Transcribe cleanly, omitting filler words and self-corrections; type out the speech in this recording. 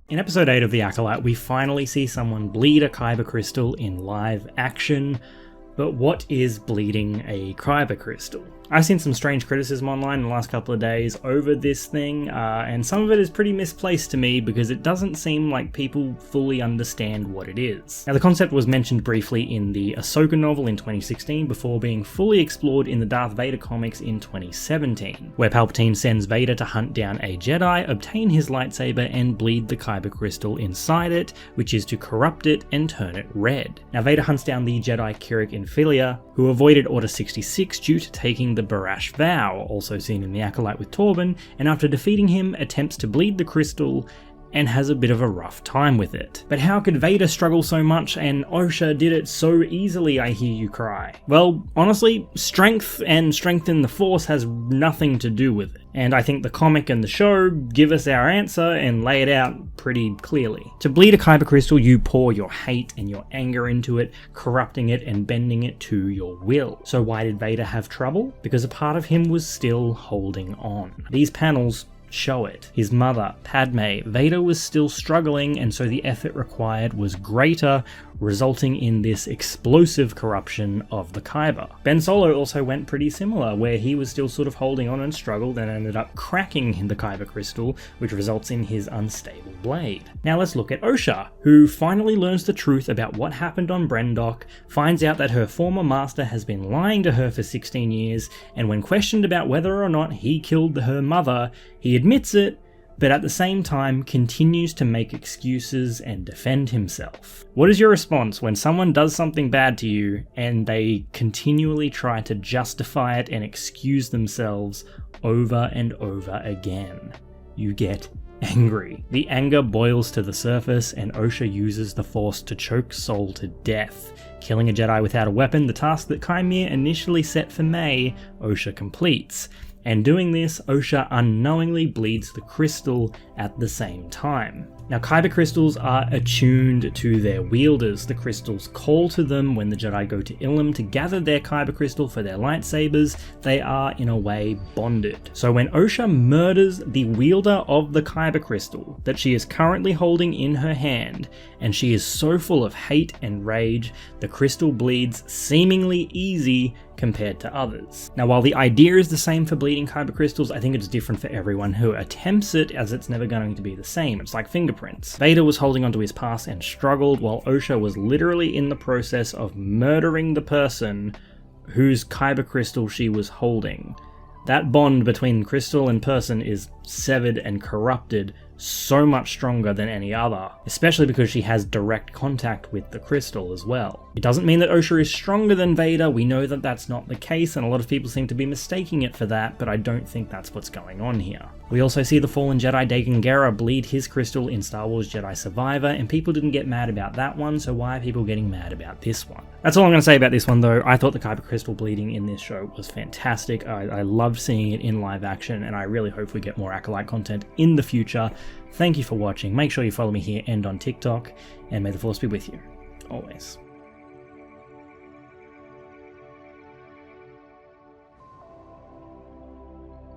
In episode 8 of The Acolyte, we finally see someone bleed a Kyber crystal in live action. But what is bleeding a Kyber crystal? I've seen some strange criticism online in the last couple of days over this thing, and some of it is pretty misplaced to me because it doesn't seem like people fully understand what it is. Now, the concept was mentioned briefly in the Ahsoka novel in 2016 before being fully explored in the Darth Vader comics in 2017, where Palpatine sends Vader to hunt down a Jedi, obtain his lightsaber, and bleed the Kyber crystal inside it, which is to corrupt it and turn it red. Now, Vader hunts down the Jedi Keurig Infilia, who avoided Order 66 due to taking the Barash vow, also seen in The Acolyte with Torben, and after defeating him, attempts to bleed the crystal and has a bit of a rough time with it. But how could Vader struggle so much and Osha did it so easily, I hear you cry? Well, honestly, strength and strength in the Force has nothing to do with it. And I think the comic and the show give us our answer and lay it out pretty clearly. To bleed a Kyber crystal, you pour your hate and your anger into it, corrupting it and bending it to your will. So why did Vader have trouble? Because a part of him was still holding on. These panels show it. His mother, Padme, Vader was still struggling, and so the effort required was greater, resulting in this explosive corruption of the Kyber. Ben Solo also went pretty similar, where he was still sort of holding on and struggled and ended up cracking the Kyber crystal, which results in his unstable blade. Now let's look at Osha, who finally learns the truth about what happened on Brendok, finds out that her former master has been lying to her for 16 years, and when questioned about whether or not he killed her mother, he admits it, but at the same time continues to make excuses and defend himself. What is your response when someone does something bad to you and they continually try to justify it and excuse themselves over and over again? You get angry. The anger boils to the surface and Osha uses the Force to choke Sol to death. Killing a Jedi without a weapon, the task that Kyber initially set for May, Osha completes. And doing this, Osha unknowingly bleeds the crystal at the same time. Now, Kyber crystals are attuned to their wielders. The crystals call to them when the Jedi go to Ilum to gather their Kyber crystal for their lightsabers. They are, in a way, bonded. So when Osha murders the wielder of the Kyber crystal that she is currently holding in her hand, and she is so full of hate and rage, the crystal bleeds seemingly easy compared to others. Now, while the idea is the same for bleeding Kyber crystals, I think it's different for everyone who attempts it, as it's never going to be the same. It's like fingerprints. Vader was holding onto his past and struggled, while Osha was literally in the process of murdering the person whose Kyber crystal she was holding. That bond between crystal and person is severed and corrupted so much stronger than any other, especially because she has direct contact with the crystal as well. It doesn't mean that Osha is stronger than Vader. We know that that's not the case, and a lot of people seem to be mistaking it for that, but I don't think that's what's going on here. We also see the fallen Jedi Dagan Gera bleed his crystal in Star Wars Jedi Survivor, and people didn't get mad about that one, so why are people getting mad about this one? That's all I'm going to say about this one, though. I thought the Kyber crystal bleeding in this show was fantastic. I loved seeing it in live action, and I really hope we get more Acolyte content in the future. Thank you for watching. Make sure you follow me here and on TikTok, and may the Force be with you, always.